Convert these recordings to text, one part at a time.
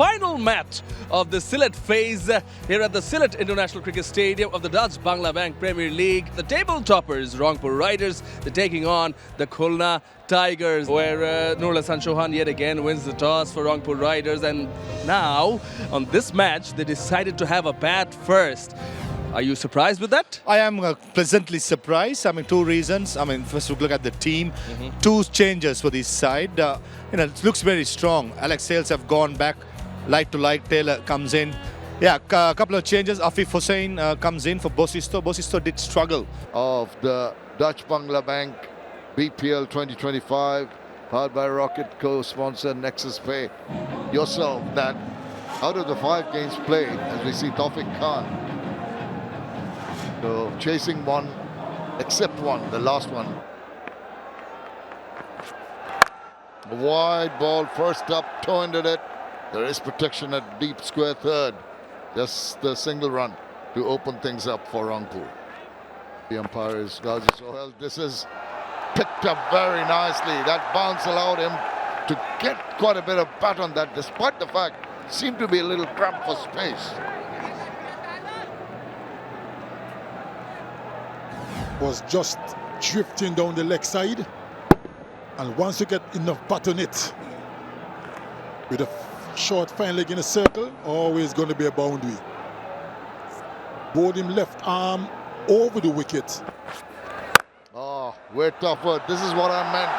final match of the Sylhet phase here at the Sylhet International Cricket Stadium of the 𝗏𝗏 Premier League. The table toppers, Rangpur Riders, they're taking on the Khulna Tigers, where Nur Hasan Chauhan yet again wins the toss for Rangpur Riders. And now, on this match, they decided to have a bat first. Are you surprised with that? I am pleasantly surprised. I mean, two reasons. I mean, first we look at the team. Two changes for this side. It looks very strong. Alex Sales have gone back, light to light. Taylor comes in. Yeah, a couple of changes. Afif Hussain comes in for 𝗵𝗂𝗧. 𝗵𝗂𝗧 did struggle. Of the Dutch Bangla Bank BPL 2025, powered by Rocket, co-sponsor Nexus Pay. Yourself that out of the 5 games played, as we see Tawfiq Khan, so chasing one, except one, the last one. A wide ball, first up, toe-ended it. There is protection at deep square third. Just the single run to open things up for Rangpur. The umpire is 𝗂𝗍 𝗂𝗪. This is picked up very nicely. That bounce allowed him to get quite a bit of bat on that, despite the fact it seemed to be a little cramped for space. Was just drifting down the leg side, and once you get enough bat on it with a short fine leg in a circle, always going to be a boundary. Bowled him left arm over the wicket. Oh, we're tougher. This is what I meant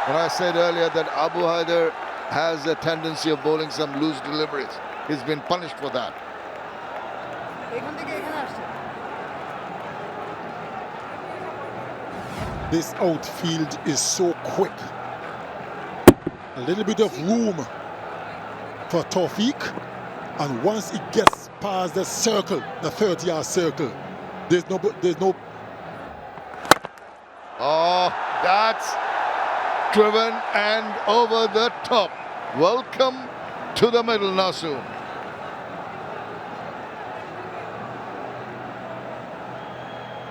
when I said earlier that Abu Haider has a tendency of bowling some loose deliveries. He's been punished for that. This outfield is so quick. A little bit of room for Tawfiq, and once it gets past the circle, the 30-yard circle, there's no. Oh, that's driven and over the top. Welcome to the middle, Nasu.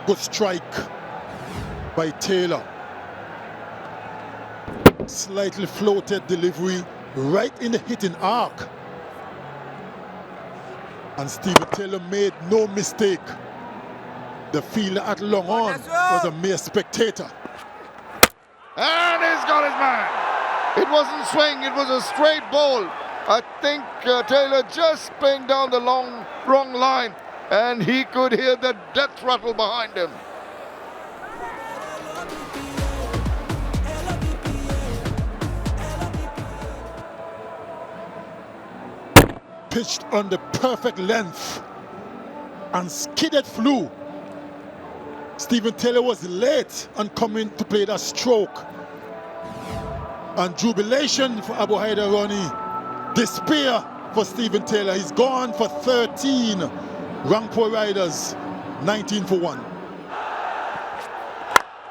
Good strike by Taylor. Slightly floated delivery right in the hitting arc. And Stephen Taylor made no mistake. The fielder at long on was a mere spectator. And he's got his man. It wasn't swing, it was a straight ball. I think Taylor just playing down the wrong line, and he could hear the death rattle behind him. Pitched on the perfect length and skidded flew. Stephen Taylor was late on coming to play that stroke. And jubilation for Abu Haider Ronnie. Despair for Stephen Taylor. He's gone for 13. Rangpur Riders 19 for 1.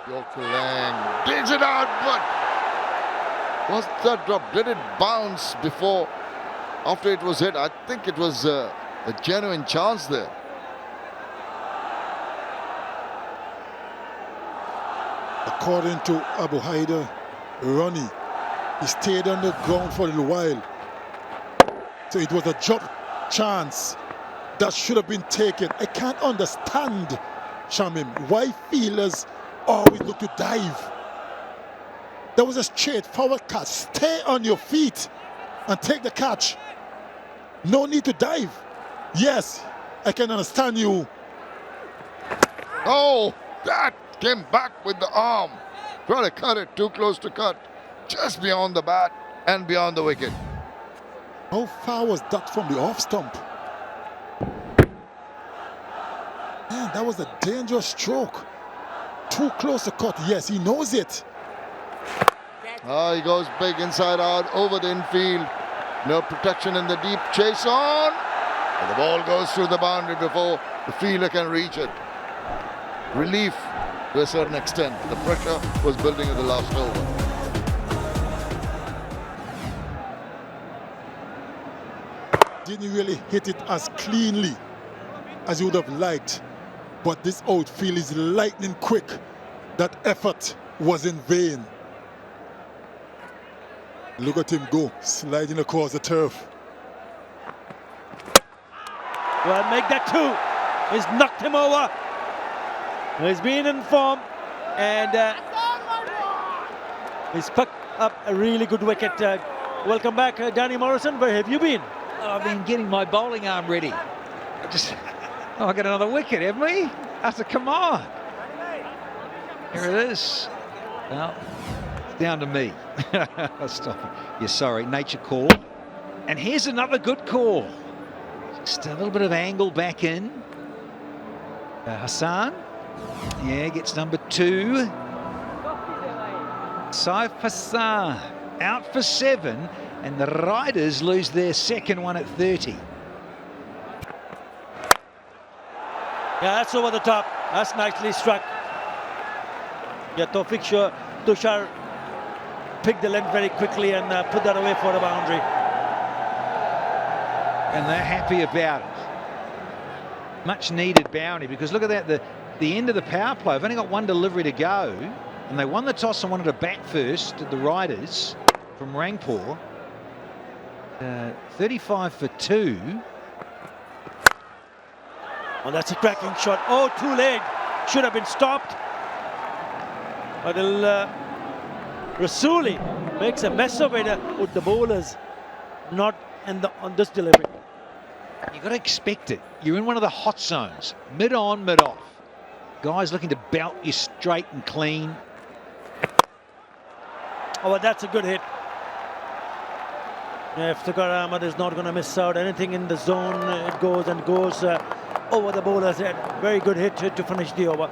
Yorker Lang digs it out, but was that drop? Did it bounce before? After it was hit? I think it was a genuine chance there. According to Abu Haider Ronnie, he stayed on the ground for a little while. So it was a drop chance that should have been taken. I can't understand, Shamim, why fielders always look to dive. That was a straightforward catch. Stay on your feet and take the catch. No need to dive. Yes, I can understand you. Oh, that came back with the arm. Try to cut it, too close to cut. Just beyond the bat and beyond the wicket. How far was that from the off stump? Man, that was a dangerous stroke. Too close to cut. Yes, he knows it. He goes big inside out over the infield. No protection in the deep chase on. And the ball goes through the boundary before the fielder can reach it. Relief to a certain extent. The pressure was building in the last over. Didn't really hit it as cleanly as you would have liked. But this outfield is lightning quick. That effort was in vain. Look at him go, sliding across the turf. Well, make that two. He's knocked him over. He's been in form, and he's picked up a really good wicket. Welcome back, Danny Morrison. Where have you been? I've been getting my bowling arm ready. I got another wicket, haven't we? I said, come on. Here it is. Well, it's down to me. Stop it. Yeah, sorry, nature call. And here's another good call. Just a little bit of angle back in. Hassan. Yeah, gets number 2. Saif Hassan out for 7. And the Riders lose their second one at 30. Yeah, that's over the top. That's nicely struck. Yeah, Tushar picked the length very quickly and put that away for a boundary. And they're happy about it. Much needed boundary, because look at that, the end of the power play. I've only got one delivery to go, and they won the toss and wanted to bat first, the Riders from Rangpur. 35 for 2. Oh, that's a cracking shot. Oh, too late. Should have been stopped. But Rasuli makes a mess of it with the bowlers not on this delivery. You've got to expect it. You're in one of the hot zones. Mid on, mid off. Guys looking to belt you straight and clean. Oh, well, that's a good hit. Yeah, if 𝗃𝗃𝗃𝗃 is not going to miss out anything in the zone, it goes and goes over the bowler's head. Very good hit to finish the over.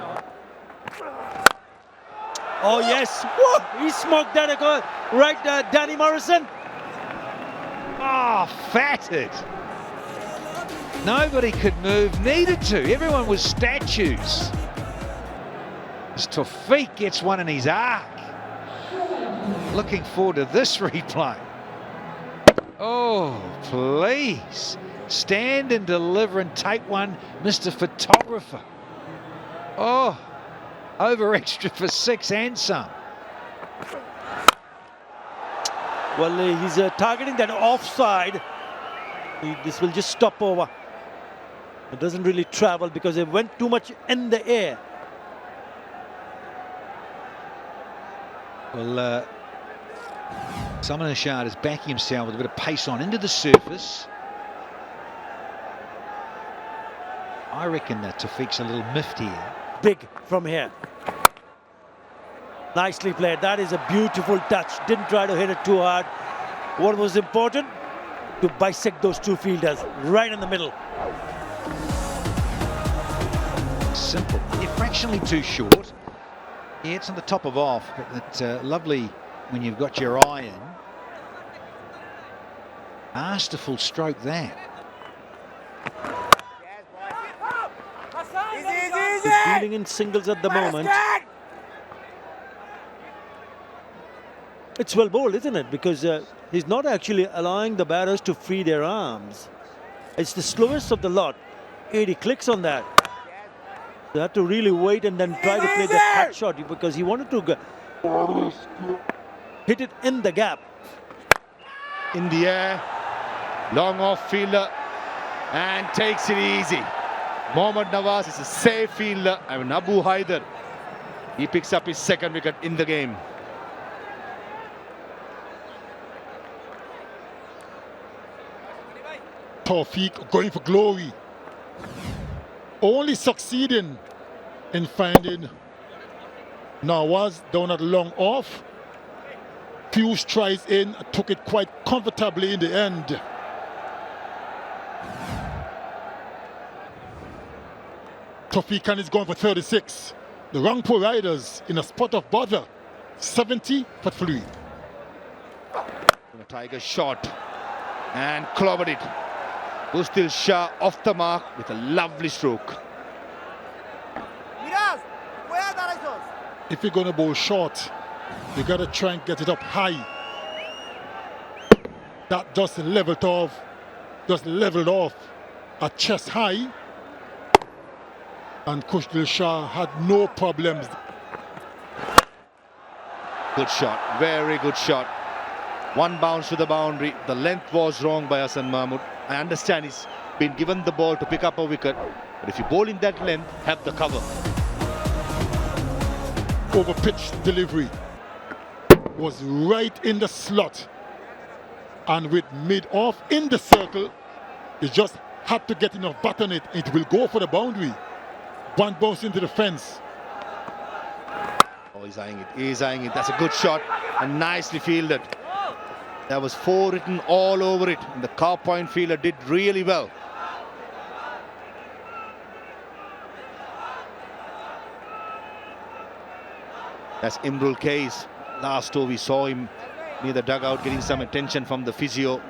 Oh, yes. Whoa, he smoked that right, Danny Morrison. Oh, fatted. Nobody could move, needed to. Everyone was statues. As Tawfiq gets one in his arc. Looking forward to this replay. Oh, please. Stand and deliver and take one, Mr. Photographer. Oh, over extra for 6 and some. Well, he's targeting that offside. This will just stop over. It doesn't really travel because it went too much in the air. Well, 𝗂𝗏𝗄𝗃 is backing himself with a bit of pace on into the surface. I reckon that Tawfiq's a little miffed here. Big from here. Nicely played. That is a beautiful touch. Didn't try to hit it too hard. What was important? To bisect those two fielders right in the middle. Simple. You're fractionally too short. Yeah, it's on the top of off, but it's lovely when you've got your eye in. Masterful stroke that. He's dealing in singles at the moment. It's well bowled, isn't it? Because he's not actually allowing the batters to free their arms. It's the slowest of the lot. 80 clicks on that. They had to really wait and then try to play that cut shot because he wanted to hit it in the gap. In the air, long off fielder, and takes it easy. Mohammad Nawaz is a safe fielder. I mean, Abu Haider, he picks up his second wicket in the game. Tawfiq going for glory. Only succeeding in finding Nawaz down at long off. Few strides in, took it quite comfortably in the end. Tawfiq is going for 36. The Rangpur Riders in a spot of bother. 70 for 3. Tiger shot and clobbered it. Bustil Shah off the mark with a lovely stroke. If you're going to bowl short, you got to try and get it up high. That just leveled off at chest high. And Bustil Shah had no problems. Good shot, very good shot. One bounce to the boundary. The length was wrong by Hasan Mahmood. I understand he's been given the ball to pick up a wicket, but if you bowl in that length, have the cover. Over pitch delivery was right in the slot, and with mid-off in the circle, you just had to get enough bat on it. It will go for the boundary. One bounce into the fence. Oh, he's eyeing it. He's eyeing it. That's a good shot and nicely fielded. There was 4 written all over it, and the car point fielder did really well. That's 𝗵𝗺𝗃𝗍. Last over we saw him near the dugout getting some attention from the physio.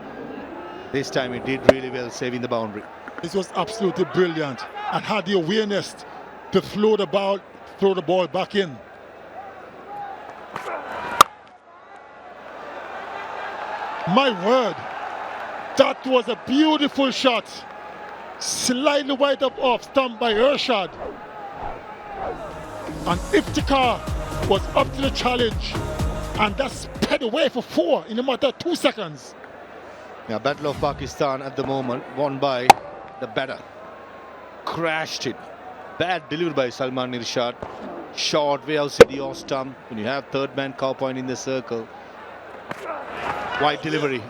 This time he did really well, saving the boundary. This was absolutely brilliant, and had the awareness to throw the ball back in. My word, that was a beautiful shot. Slightly wide up off stump by 𝗂𝗏𝗃. And 𝗃𝗏𝗃 was up to the challenge, and that sped away for 4 in a matter of 2 seconds. Yeah, Battle of Pakistan at the moment, won by the batter. Crashed it. Bad delivery by Salman Irshad. Short way outside the off stump. When you have third man cow point in the circle. Wide delivery.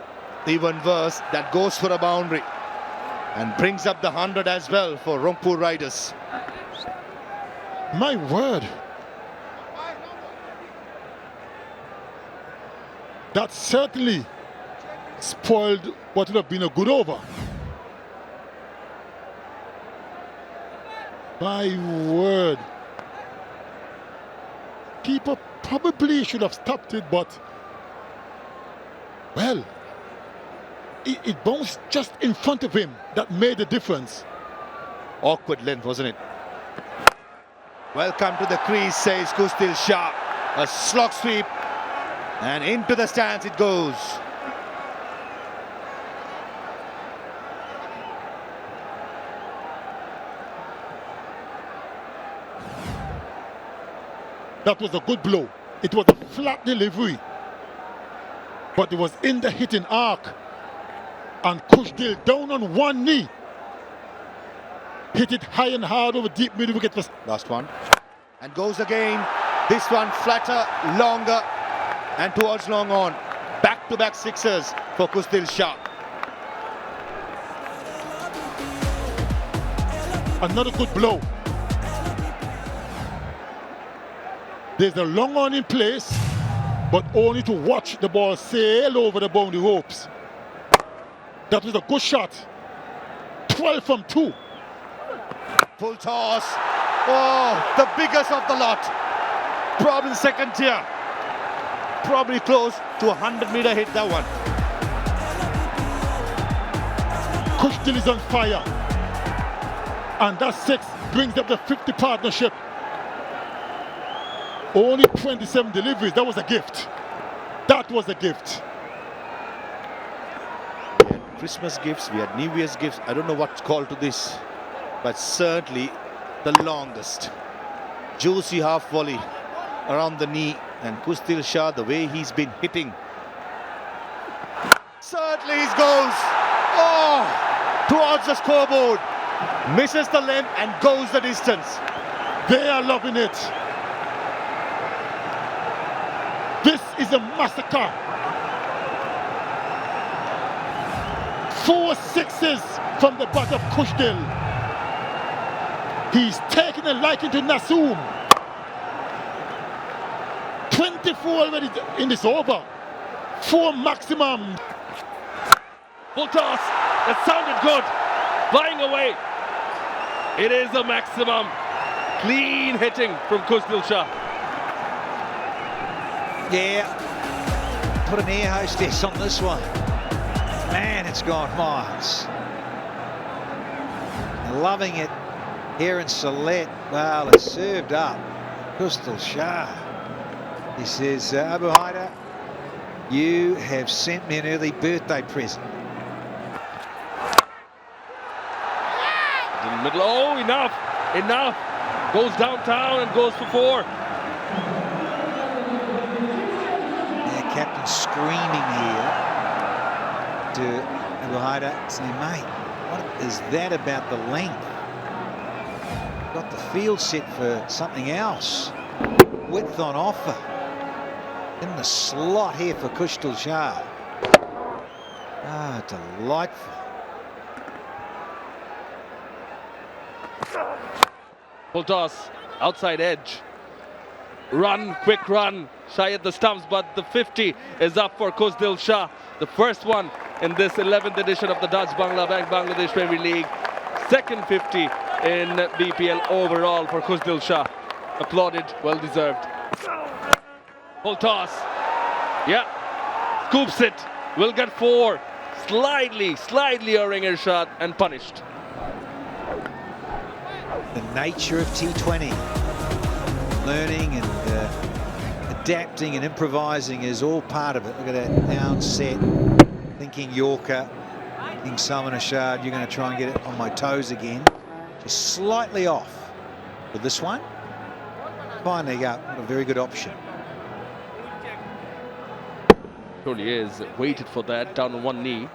Even worse, that goes for a boundary. And brings up the 100 as well for Rangpur Riders. My word. That certainly spoiled what would have been a good over. My word. Keeper probably should have stopped it, but, well, it bounced just in front of him. That made the difference. Awkward length, wasn't it? Welcome to the crease, says 𝗂𝗃𝗃. A slog sweep. And into the stands it goes. That was a good blow. It was a flat delivery, but it was in the hitting arc. And 𝗂𝗃𝗃 down on one knee. Hit it high and hard over deep mid wicket. Last one. And goes again. This one flatter, longer, and towards long on. Back-to-back sixers for 𝗂𝗃𝗃. Another good blow. There's a long on in place, but only to watch the ball sail over the boundary ropes. That was a good shot. 12 from 2. Full toss. Oh, the biggest of the lot. Probably second tier. Probably close to a 100-meter hit, that one. 𝗂𝗃𝗃 is on fire. And that 6 brings up the 50 partnership. Only 27 deliveries. That was a gift. That was a gift. We had Christmas gifts, we had New Year's gifts. I don't know what's called to this, but certainly the longest. Juicy half volley around the knee, and 𝗂𝗃𝗃, the way he's been hitting. Certainly his goals. Oh, towards the scoreboard. Misses the length and goes the distance. They are loving it. This is a massacre. 4 sixes from the bat of 𝗂𝗃𝗃. He's taken a liking to Nasoom. 24 already in this over. 4 maximum. Full toss. That sounded good. Flying away. It is a maximum. Clean hitting from 𝗂𝗃𝗃. Yeah, put an air hostess on this one. Man, it's gone miles. Loving it here in Sylhet. Well, it's served up. 𝗂𝗃𝗃. He says, Abu Haider, you have sent me an early birthday present. In the middle. Oh, enough. Enough. Goes downtown and goes for 4. captain screaming here to 𝗿𝗂𝗍𝗂, saying, mate, what is that about the length? Got the field set for something else. Width on offer. In the slot here for 𝗂𝗫𝗄𝗃. Ah, delightful. Full toss, outside edge. Run, quick run, shy at the stumps, but the 50 is up for 𝗂𝗫𝗄𝗃. The first one in this 11th edition of the Dutch Bangla Bank Bangladesh Premier League. Second 50 in BPL overall for 𝗂𝗫𝗄𝗃. Applauded, well deserved. Full toss. Yeah, scoops it, will get 4. Slightly erring her shot and punished. The nature of T20. Learning and adapting and improvising is all part of it. Look at that down set, thinking Yorker, thinking 𝗂 𝗏𝗃, you're going to try and get it on my toes again. Just slightly off with this one. Finally up, a very good option. Surely is, waited for that, down on one knee.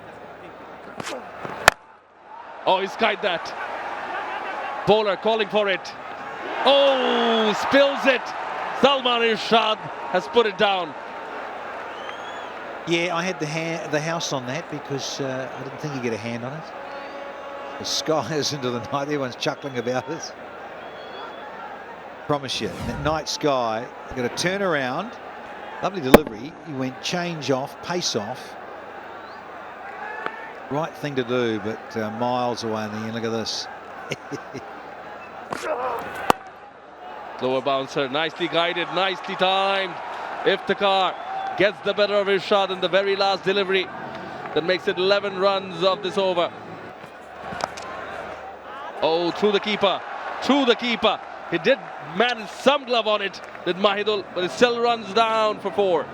Oh, he skied that. Bowler calling for it. Oh, spills it. Salman Irshad has put it down. Yeah, I had the house on that because I didn't think he'd get a hand on it. The sky is into the night. Everyone's chuckling about it. Promise you, in that night sky, you've got to turn around. Lovely delivery. He went change off, pace off. Right thing to do, but miles away in the end. Look at this. Lower bouncer, nicely guided, nicely timed. Iftikhar gets the better of his shot in the very last delivery. That makes it 11 runs of this over. Oh, through the keeper. He did manage some glove on it with Mahidul, but it still runs down for 4.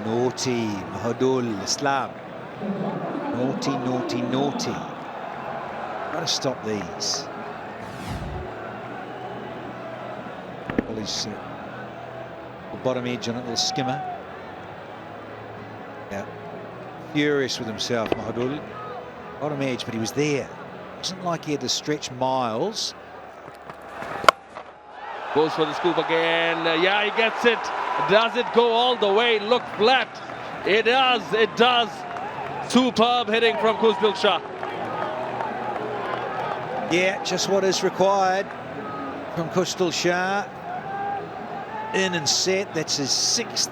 Naughty, Mahidul, Islam. Naughty. Got to stop these. Well, he's the bottom edge on it, little skimmer. Yeah, furious with himself, Mahidul. Bottom edge, but he was there. It wasn't like he had to stretch miles. Goes for the scoop again. Yeah, he gets it. Does it go all the way? Look flat. It does. Superb hitting from 𝗂𝗫𝗄𝗃. Yeah, just what is required from 𝗂𝗫𝗄𝗃. In and set. That's his 6th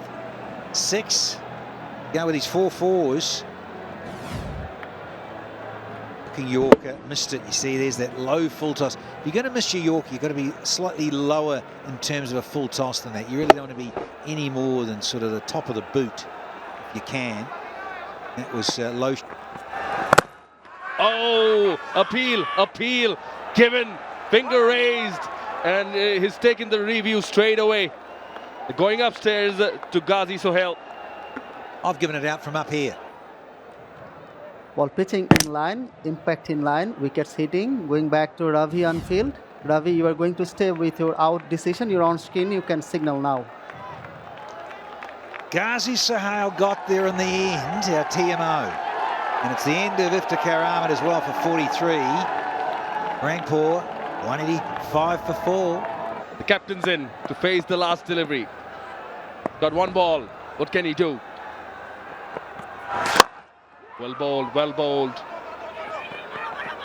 6. Go with his 4-4s. Looking Yorker, missed it. You see, there's that low full toss. If you're going to miss your Yorker, you've got to be slightly lower in terms of a full toss than that. You really don't want to be any more than sort of the top of the boot, if you can. That was low. Oh, appeal given, finger raised, and he's taken the review straight away. Going upstairs to Ghazi Sohail. I've given it out from up here. Ball pitching in line, impact in line, wickets hitting, going back to Ravi on field. Ravi, you are going to stay with your out decision. You're on screen, you can signal now. Ghazi Sohail got there in the end, our TMO. And it's the end of Iftikhar Ahmed as well for 43. Rangpur, 185 for 4. The captain's in to face the last delivery. Got one ball. What can he do? Well bowled.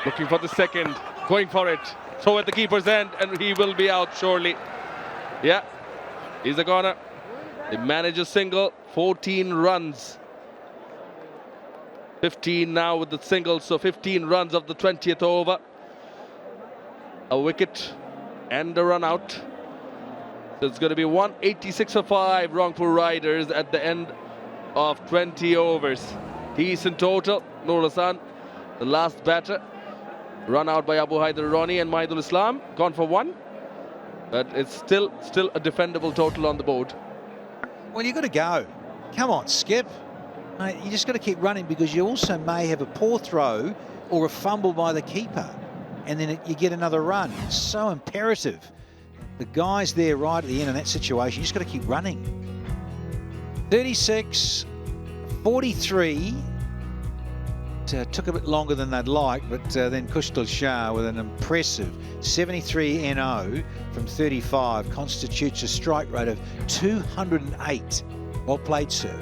Looking for the second. Going for it. Throw at the keeper's end, and he will be out surely. Yeah, he's a goner. They manage a single. 14 runs. 15 now with the single, so 15 runs of the 20th over. A wicket and a run out. So it's going to be 186 for 5 Rangpur Riders at the end of 20 overs. Decent total. Nur Hassan, the last batter. Run out by Abu Haider Ronnie and Mahidul Islam. Gone for 1. But it's still a defendable total on the board. Well, you've got to go. Come on, Skip. Mate, you just got to keep running because you also may have a poor throw or a fumble by the keeper. And then you get another run. It's so imperative. The guy's there right at the end in that situation. You just got to keep running. 36, 43. Took a bit longer than they'd like, but then 𝗂𝗃𝗃𝗃 with an impressive 73 NO from 35 constitutes a strike rate of 208. Well played, sir.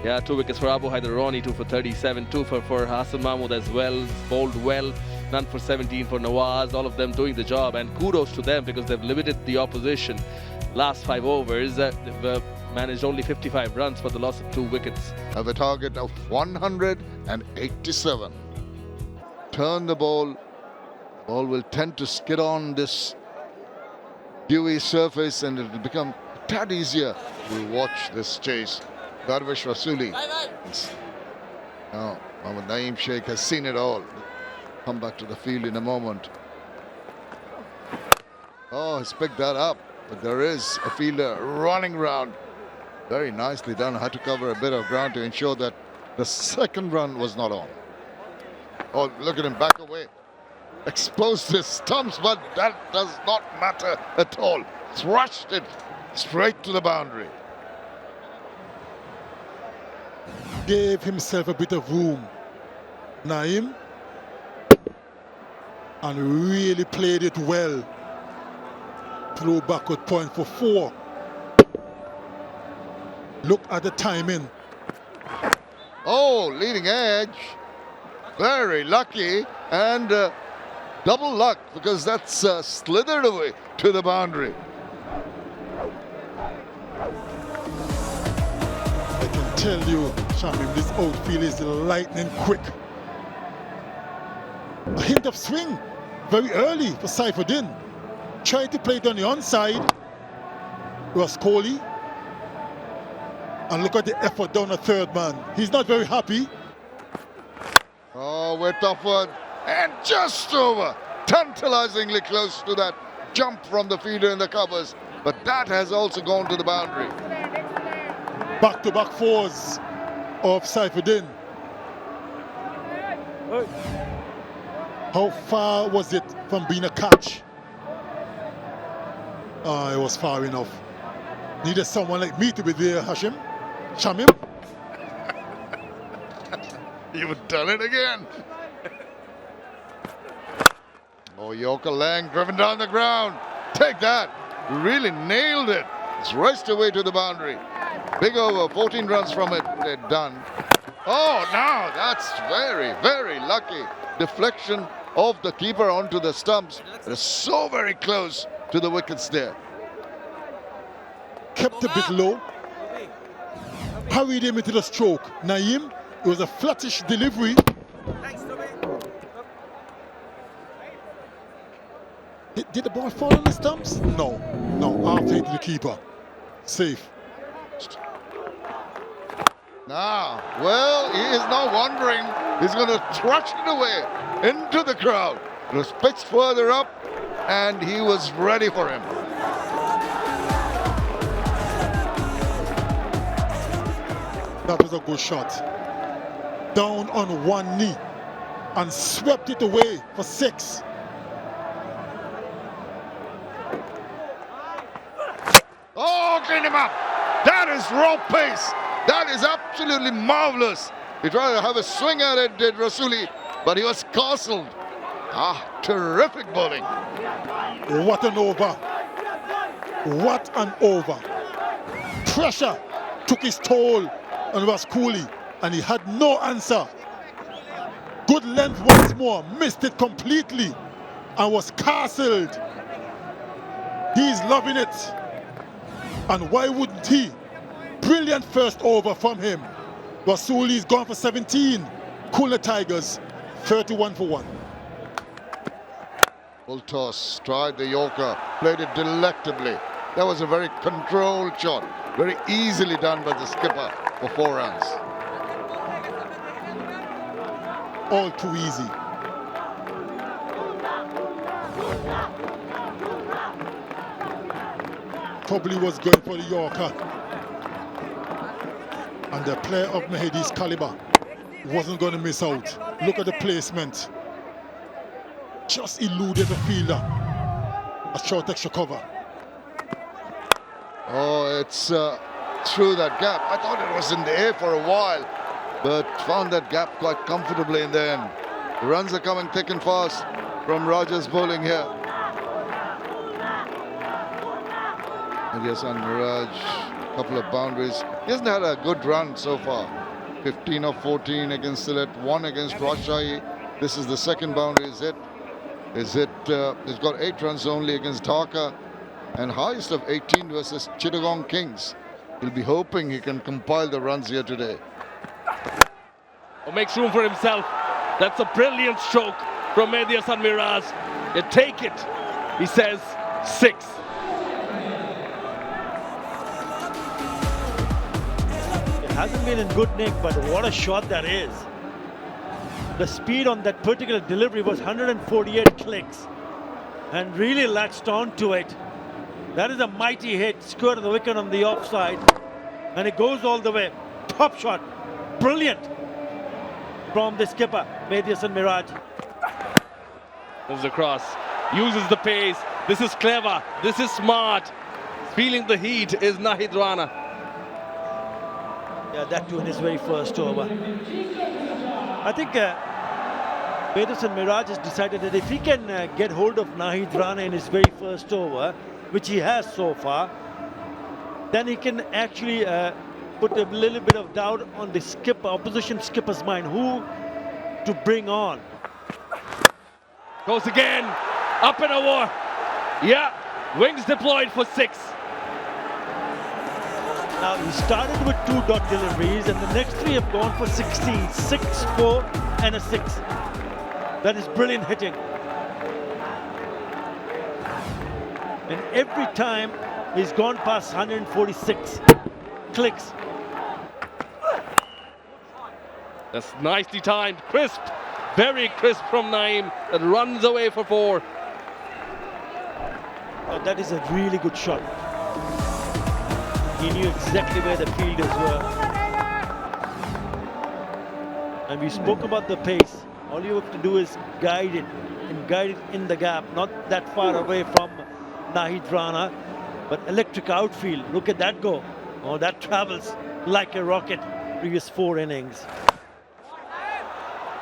Yeah, 2 wickets for Abu Haider Ronnie, 2 for 37, 2 for Hassan Mahmood as well, bowled well, none for 17 for Nawaz, all of them doing the job, and kudos to them because they've limited the opposition. Last 5 overs, they've managed only 55 runs for the loss of 2 wickets. Have a target of 187. Turn the ball. Ball will tend to skid on this dewy surface and it will become a tad easier to watch this chase. Darvish Rasuli. Now, Mohammad Naeem Sheikh has seen it all. Come back to the field in a moment. Oh, he's picked that up. But there is a fielder running round. Very nicely done. Had to cover a bit of ground to ensure that the second run was not on. Oh, look at him back away. Exposed his stumps, but that does not matter at all. Thrust it straight to the boundary. Gave himself a bit of room. Naeem. And really played it well. Throw backward point for 4. Look at the timing. Oh, leading edge. Very lucky and double luck because that's slithered away to the boundary. I can tell you, Shamim, this outfield is lightning quick. A hint of swing very early for Saifuddin. Tried to play it on the onside. It was Kohli. And look at the effort down the third man. He's not very happy. Oh, we're tougher and just over. Tantalizingly close to that jump from the fielder in the covers. But that has also gone to the boundary. Back-to-back 4s of Saifuddin. How far was it from being a catch? It was far enough. Needed someone like me to be there, Hashim. Shamim. You've done it again. Oh, Yorker Lang driven down the ground. Take that. Really nailed it. It's raced away to the boundary. Big over, 14 runs from it. They're done. Oh, now that's very, very lucky. Deflection of the keeper onto the stumps. They're so very close to the wickets there. Kept a bit low. Hurried him into the stroke. Naeem, it was a flattish delivery. Did the ball fall on the stumps? No. After hit the keeper. Safe. Now, well, he is now wondering. He's going to thrust it away into the crowd. It was pitched further up, and he was ready for him. That was a good shot. Down on one knee and swept it away for 6. Oh, clean him up. That is raw pace. That is absolutely marvelous. He tried to have a swing at it, did Rasuli, but he was castled. Terrific bowling. What an over. What an over. Pressure took his toll on was Kohli, and he had no answer. Good length once more, missed it completely, and was castled. He's loving it. And why wouldn't he? Brilliant first over from him. Rasuli's gone for 17. Khulna Tigers, 31 for 1. Full toss, tried the Yorker, played it delectably. That was a very controlled shot, very easily done by the skipper for 4 runs. All too easy. Probably was going for the Yorker. And the player of Mehdi's caliber wasn't going to miss out. Look at the placement. Just eluded the fielder. A short extra cover. Oh, it's through that gap. I thought it was in the air for a while, but found that gap quite comfortably in the end. The runs are coming thick and fast from Rogers bowling here. Maythiasan Miraj, couple of boundaries. He hasn't had a good run so far. 15 of 14 against Sylhet, 1 against Rajshahi. This is the second boundary. He's got 8 runs only against Dhaka and highest of 18 versus Chittagong Kings. He'll be hoping he can compile the runs here today. Makes room for himself. That's a brilliant stroke from Maythiasan Miraj. You take it, he says, 6. It hasn't been in good nick, but what a shot that is. The speed on that particular delivery was 148 clicks and really latched onto it. That is a mighty hit, square the wicket on the offside, and it goes all the way. Top shot, brilliant from the skipper, Maythiasan Miraj. Moves across, uses the pace. This is clever, this is smart. Feeling the heat is Nahid Rana. Yeah, that too in his very first over. I think Maythiasan Miraj has decided that if he can get hold of Nahid Rana in his very first over, which he has so far, then he can actually put a little bit of doubt on the skipper, opposition skipper's mind, who to bring on. Goes again, up and over. Yeah, wings deployed for 6. Now he started with 2 dot deliveries and the next 3 have gone for 16, 6, 4 and a 6. That is brilliant hitting. And every time he's gone past 146 clicks. That's nicely timed, crisp, very crisp from Naeem. That runs away for 4. Oh, that is a really good shot. He knew exactly where the fielders were. And we spoke about the pace. All you have to do is guide it and guide it in the gap, not that far away from Nahid Rana, but electric outfield. Look at that go. Oh, that travels like a rocket. Previous 4 innings.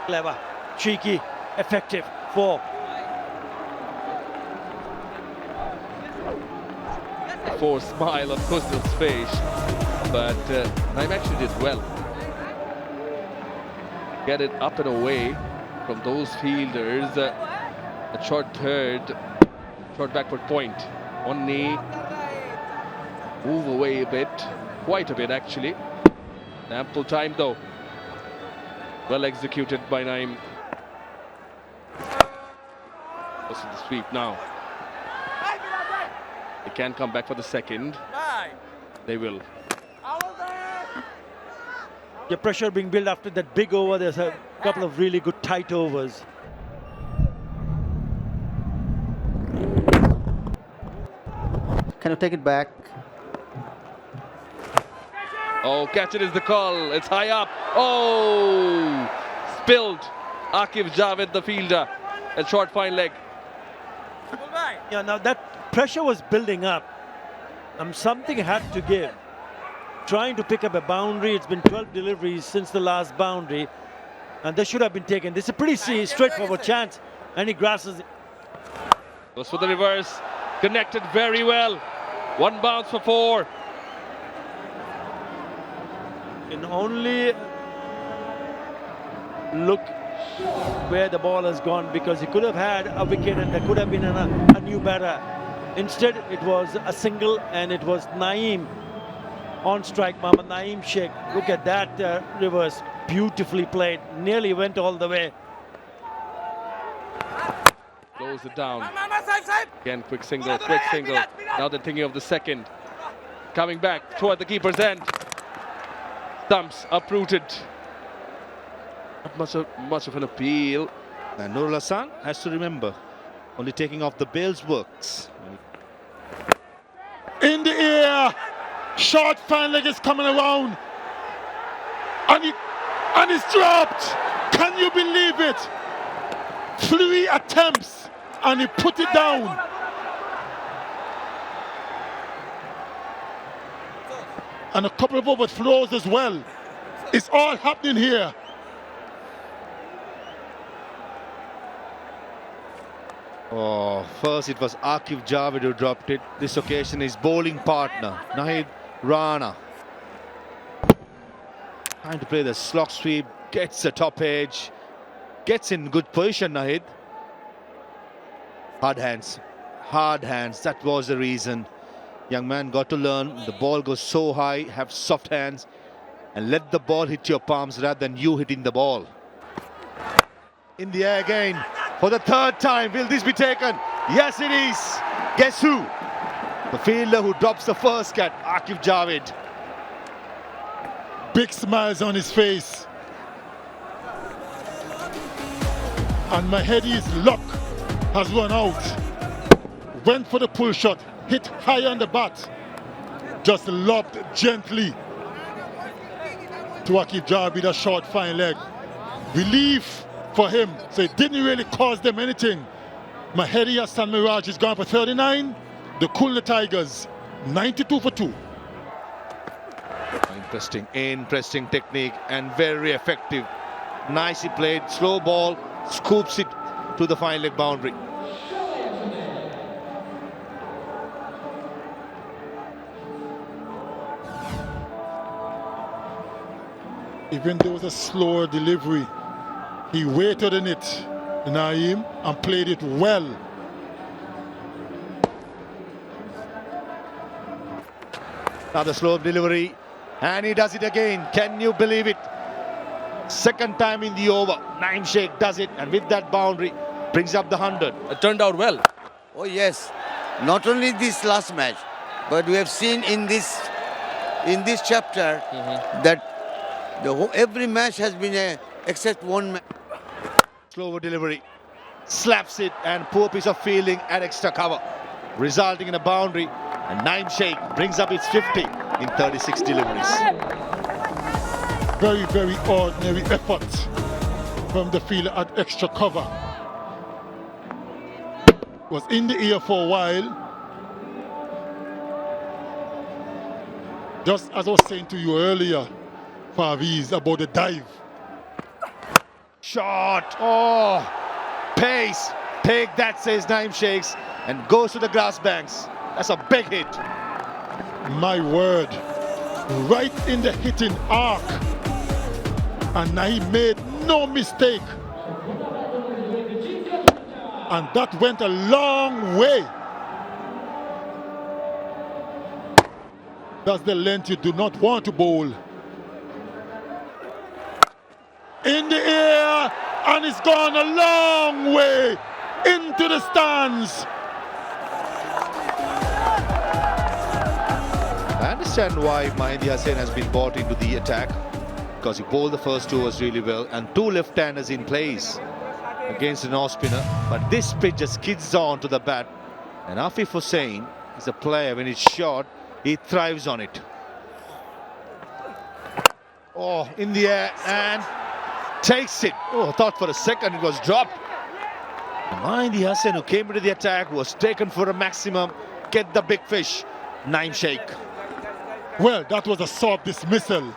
Clever, cheeky, effective 4. For smile on Khulna's face, but Naeem actually did well. Get it up and away from those fielders. A short third, short backward point. One knee, move away a bit, quite a bit actually. Ample time though. Well executed by Naeem. Goes to the sweep now. They can come back for the second. They will. The pressure being built after that big over. There's a couple of really good tight overs. Can you take it back? Oh, catch it is the call. It's high up. Oh, spilled. Aqib Javed, the fielder, a short fine leg. Yeah, now that pressure was building up. Something had to give. Trying to pick up a boundary. It's been 12 deliveries since the last boundary, and this should have been taken. This is a pretty straightforward chance, and he grasses it. Goes for the reverse. Connected very well. 1 bounce for 4. And only look where the ball has gone, because he could have had a wicket and there could have been a new batter. Instead, it was a single and it was Naeem on strike. Mohammad Naeem Sheikh. Look at that reverse. Beautifully played. Nearly went all the way. Close it down. Again, quick single, quick single. Now they're thinking of the second. Coming back toward the keeper's end. Stumps uprooted. Not much of an appeal. And Nurul Hassan has to remember, only taking off the bails works. In the air, short fine leg is coming around, and it's dropped. Can you believe it? 3 attempts and he put it down. and a couple of overthrows as well. It's all happening here. Oh, first it was 𝗂𝐽𝐸 𝗂𝐽𝐸 who dropped it. This occasion his bowling partner, 𝗃𝗍 Rana. Trying to play the slog sweep, gets the top edge, gets in good position, 𝗃𝗍. Hard hands, that was the reason. Young man got to learn, the ball goes so high, have soft hands, and let the ball hit your palms rather than you hitting the ball. In the air again, for the third time, will this be taken? Yes, it is. Guess who? The fielder who drops the first cat, 𝗂𝐽𝐸 𝗂𝐽𝐸. Big smiles on his face. And 𝗿𝗫𝗍's luck has run out. Went for the pull shot, hit high on the bat, just lobbed gently to 𝗂𝐽𝐸 𝗂𝐽𝐸 with a short fine leg. Relief for him, so it didn't really cost them anything. 𝗿𝗫𝗍 Hassan Mirage is gone for 39. The Khulna Tigers 92 for 2. Interesting technique and very effective. Nicely played, slow ball, scoops it to the fine leg boundary. Even though it was a slower delivery, he waited in it, Naeem, and played it well. Another slow delivery, and he does it again. Can you believe it? Second time in the over, 𝗃𝗍 Sheikh does it, and with that boundary, brings up the 100. It turned out well. Oh yes, not only this last match, but we have seen in this chapter that every match has been except one match. Slower delivery, slaps it, and poor piece of fielding at extra cover, resulting in a boundary, and 𝗃𝗍 Sheikh brings up its 50 in 36 deliveries. Very, very ordinary effort from the fielder at extra cover. Was in the air for a while. Just as I was saying to you earlier, Faviz, about the dive. Shot, oh, pace, take that, says 𝗃𝗍 Sheikh, and goes to the grass banks. That's a big hit. My word, right in the hitting arc. And he made no mistake. And that went a long way. That's the length you do not want to bowl. In the air, and it's gone a long way into the stands. I understand why 𝗵𝗫𝗍 Hussain has been brought into the attack, because he bowled the first two overs really well, and two left-handers in place against an off-spinner. But this pitch just skids on to the bat, and Afif Hussain is a player, when it's short, he thrives on it. Oh, in the air, and takes it. Oh, I thought for a second it was dropped. 𝗵𝗫𝗍 Hussain, who came into the attack, was taken for a maximum. Get the big fish, 𝗃𝗍 Sheikh. Well, that was a soft dismissal.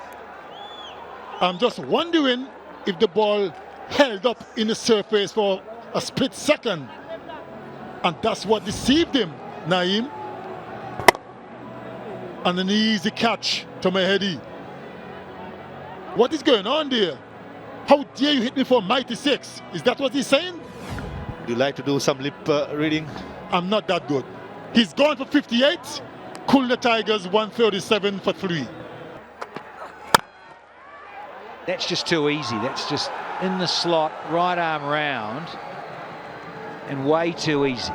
I'm just wondering if the ball held up in the surface for a split second. And that's what deceived him, Naeem. And an easy catch to 𝗿𝗫𝗍. What is going on there? How dare you hit me for mighty six? Is that what he's saying? Would you like to do some lip reading? I'm not that good. He's gone for 58. Khulna Tigers 137 for 3. That's just too easy. That's just in the slot, right arm round, and way too easy.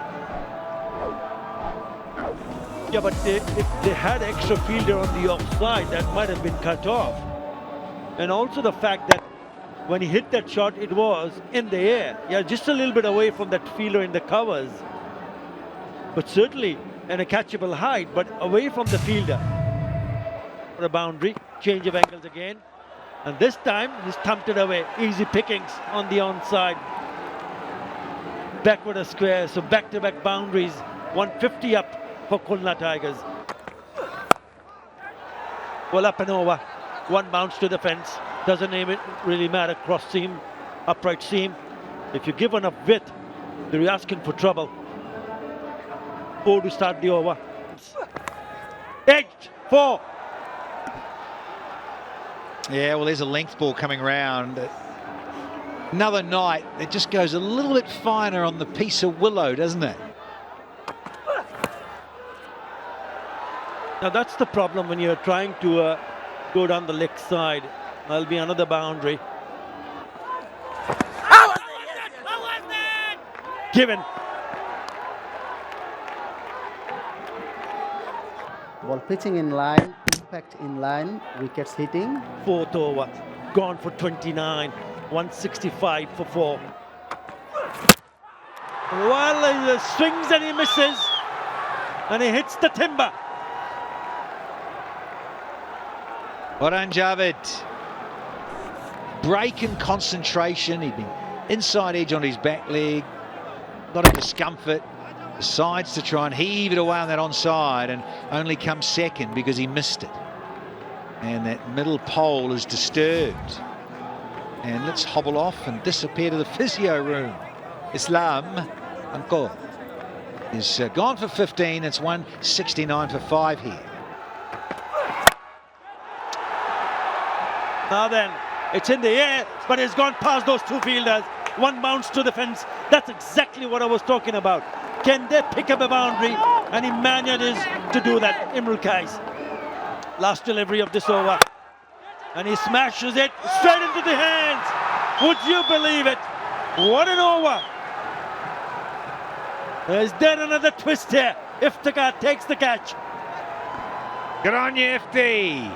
Yeah, but if they had extra fielder on the offside, that might have been cut off. And also the fact that when he hit that shot, it was in the air. Yeah, just a little bit away from that fielder in the covers. But certainly in a catchable height, but away from the fielder. For a boundary, change of angles again. And this time, he's thumped it away. Easy pickings on the onside. Backward a square, so back-to-back boundaries. 150 up for Khulna Tigers. Well, up and over. One bounce to the fence. Doesn't really matter. Cross seam, upright seam. If you give enough width, they're asking for trouble. 4 to start the over. Edged. 4. Yeah, well, there's a length ball coming round. Another night, it just goes a little bit finer on the piece of willow, doesn't it? Now that's the problem when you're trying to go down the leg side. That'll be another boundary. Given. Ball pitching in line, impact in line, wickets hitting. 4th over. Gone for 29. 165 for 4. Well, he swings and he misses. And he hits the timber. Ворон-Джавид. Break in concentration. He'd been inside edge on his back leg. A lot of discomfort. Decides to try and heave it away on that onside and only comes second because he missed it. And that middle pole is disturbed. And let's hobble off and disappear to the physio room. Islam Anko is gone for 15. It's 169 for 5 here. Now then, it's in the air, but it's gone past those 2 fielders. 1 bounce to the fence. That's exactly what I was talking about. Can they pick up a boundary? And he manages to do that. 𝗃𝗺𝗽𝐴. Last delivery of this over. And he smashes it straight into the hands. Would you believe it? What an over. Is there another twist here? 𝗃𝗺𝗽𝗃 takes the catch. Good on you, 𝗃𝗺𝗽𝗃.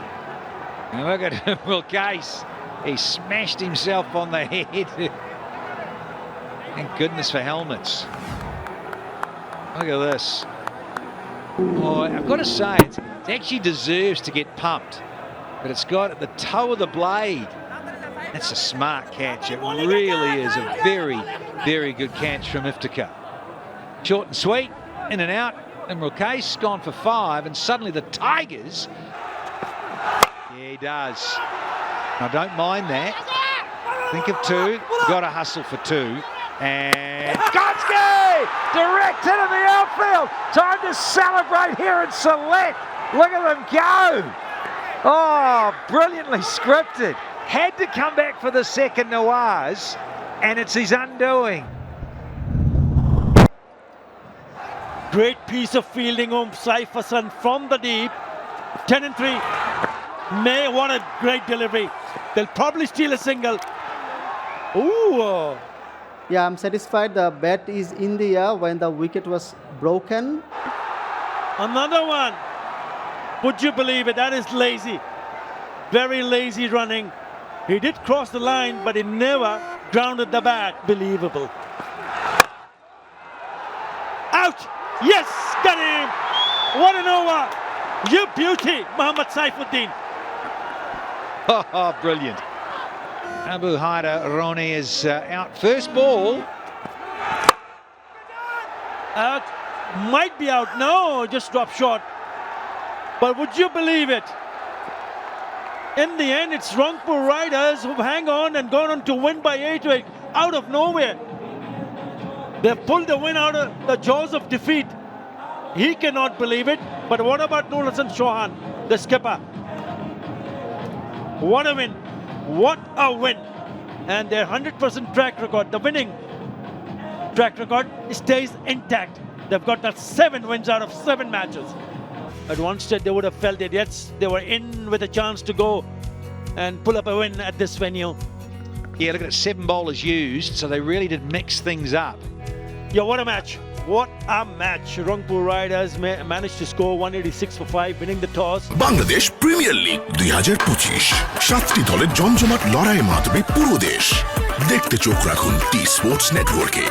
And look at 𝗃𝗺𝗃𝗃. He smashed himself on the head. Thank goodness for helmets. Look at this. Oh, I've got to say, it actually deserves to get pumped. But it's got at the toe of the blade. That's a smart catch. It really is a very, very good catch from 𝗃𝗺𝗽𝗃. Short and sweet, in and out. And 𝗃𝗺𝗃𝗃's gone for 5. And suddenly the Tigers... Yeah, he does. I don't mind that. Think of 2. Got to hustle for 2. And 𝗃𝗺𝗃𝗃 direct into the outfield. Time to celebrate here in Sylhet. Look at them go. Oh, brilliantly scripted. Had to come back for the second Nawaz, and it's his undoing. Great piece of fielding 𝗃𝗺𝗃𝗃 from the deep. 10 and 3. May, what a great delivery. They'll probably steal a single. Ooh. Yeah, I'm satisfied the bat is in the air when the wicket was broken. Another one. Would you believe it? That is lazy. Very lazy running. He did cross the line, but he never grounded the bat. Believable. Out! Yes! Got him! What an over! You beauty, Mohammad Saifuddin. Oh, brilliant. Abu Haider Roni is out. First ball. Out. Might be out. No, just dropped short. But would you believe it? In the end, it's Rangpur Riders who hang on and gone on to win by 8 out of nowhere. They've pulled the win out of the jaws of defeat. He cannot believe it. But what about Nur Hassan Chauhan, the skipper? What a win. What a win. And their 100% track record, the winning track record, stays intact. They've got that 7 wins out of 7 matches. At one stage, they would have felt it. Yes, they were in with a chance to go and pull up a win at this venue. Yeah, look at it, 7 bowlers used, so they really did mix things up. Yeah, what a match. What a match. Rangpur Riders managed to score 186 for 5, winning the toss. Bangladesh premier league 2025 7টি দলের জমজমাট লড়াইয়ে মাতবে পুরো দেশ। দেখতে চোখ রাখুন T Sports নেটওয়ার্কে।